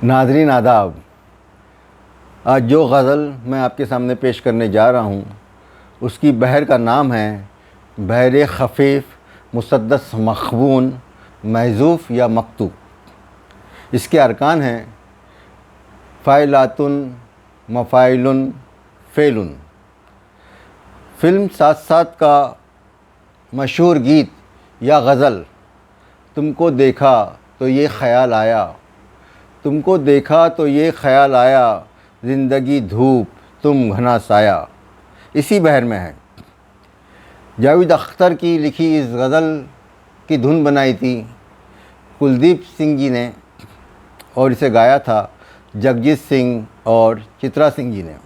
नाज़रीन आदाब। आज जो गज़ल मैं आपके सामने पेश करने जा रहा हूँ उसकी बहर का नाम है बहर खफ़ीफ़ मुसद्दस मख़बून महज़ूफ़ या मकतूब। इसके अरकान हैं फ़ाइलातुन मफ़ाइलुन फ़ेलुन। फ़िल्म साथ साथ का मशहूर गीत या गज़ल तुमको देखा तो ये ख़याल आया, तुमको देखा तो ये ख़याल आया, ज़िंदगी धूप तुम घना साया, इसी बहर में है। जावेद अख्तर की लिखी इस गज़ल की धुन बनाई थी कुलदीप सिंह जी ने और इसे गाया था जगजीत सिंह और चित्रा सिंह जी ने।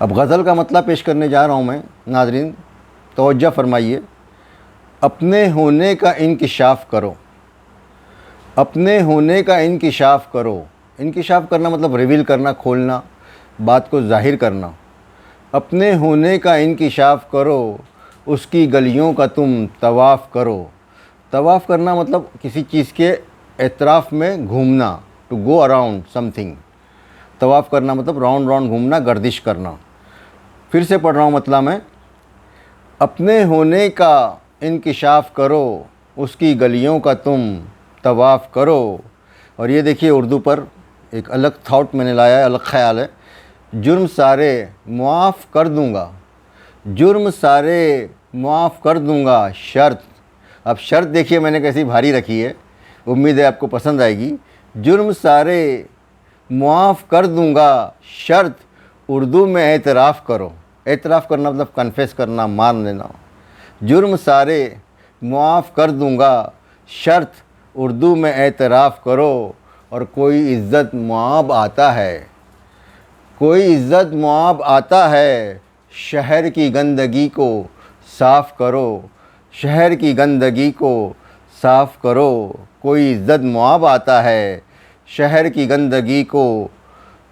अब गज़ल का मतलब पेश करने जा रहा हूँ मैं। नाज़रीन तवज्जो फरमाइए। अपने होने का इंकिशाफ़ करो, अपने होने का इंकिशाफ़ करो। इंकिशाफ़ करना मतलब रिवील करना, खोलना, बात को ज़ाहिर करना। अपने होने का इंकिशाफ़ करो, उसकी गलियों का तुम तवाफ़ करो। तवाफ़ करना मतलब किसी चीज़ के एतराफ़ में घूमना, टू गो अराउंड समथिंग। तवाफ़ करना मतलब राउंड राउंड घूमना, गर्दिश करना। फिर से पढ़ रहा हूँ मतलब मैं। अपने होने का इंकिशाफ़ करो, उसकी गलियों का तुम तवाफ़ करो। और ये देखिए उर्दू पर एक अलग थाट मैंने लाया है, अलग ख़याल है। जुर्म सारे मुआफ़ कर दूँगा, जुर्म सारे मुआफ़ कर दूँगा, शर्त। अब शर्त देखिए मैंने कैसी भारी रखी है, उम्मीद है आपको पसंद आएगी। जुर्म सारे मुआफ़ कर दूँगा, शर्त उर्दू में एतराफ़ करो। एतराफ़ करना मतलब कन्फेस करना, मान लेना। जुर्म सारे मुआफ़ कर दूँगा, शर्त उर्दू में एतराफ़ करो। और कोई इज़्ज़त मुआब आता है, कोई इज़्ज़त मुआब आता है, शहर की गंदगी को साफ़ करो, शहर की गंदगी को साफ़ करो। कोई इज़्ज़त मुआब आता है, शहर की गंदगी को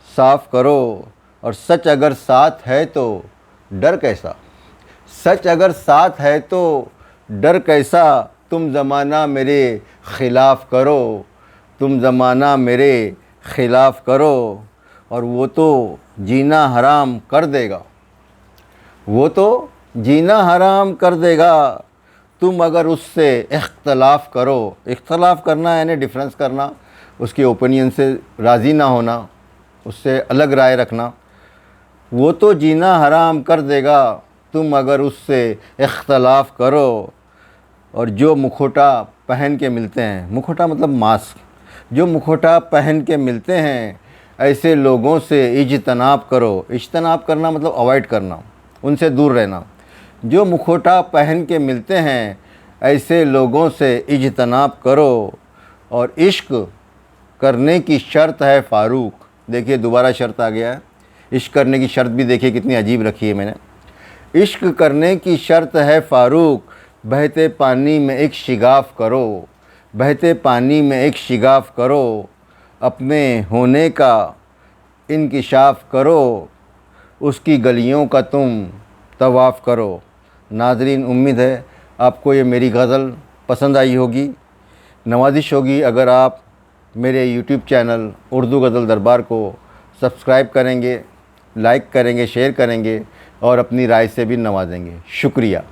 साफ़ करो। और सच अगर साथ है तो डर कैसा, सच अगर साथ है तो डर कैसा, तुम ज़माना मेरे ख़िलाफ़ करो, तुम ज़माना मेरे ख़िलाफ़ करो। और वो तो जीना हराम कर देगा, वो तो जीना हराम कर देगा, तुम अगर उससे इख्तलाफ़ करो। इख्तलाफ़ करना यानी डिफरेंस करना, उसके ओपिनियन से राज़ी ना होना, उससे अलग राय रखना। वो तो जीना हराम कर देगा, तुम अगर उससे इख्तलाफ़ करो। और जो मुखौटा पहन के मिलते हैं, मुखौटा मतलब मास्क, जो मुखौटा पहन के मिलते हैं, ऐसे लोगों से इज्तनाब करो। इज्तनाब करना मतलब अवॉइड करना, उनसे दूर रहना। जो मुखौटा पहन के मिलते हैं, ऐसे लोगों से इज्तनाब करो। और इश्क करने की शर्त है फ़ारूक। देखिए दोबारा शर्त आ गया है। इश्क करने की शर्त भी देखिए कितनी अजीब रखी है मैंने। इश्क करने की शर्त है फ़ारूक, बहते पानी में एक शिगाफ़ करो, बहते पानी में एक शिगाफ़ करो। अपने होने का इंकिशाफ़ करो, उसकी गलियों का तुम तवाफ़ करो। नाज़रीन उम्मीद है आपको ये मेरी गज़ल पसंद आई होगी। नवाज़िश होगी अगर आप मेरे यूट्यूब चैनल उर्दू गज़ल दरबार को सब्सक्राइब करेंगे, लाइक करेंगे, शेयर करेंगे और अपनी राय से भी नवाजेंगे। शुक्रिया।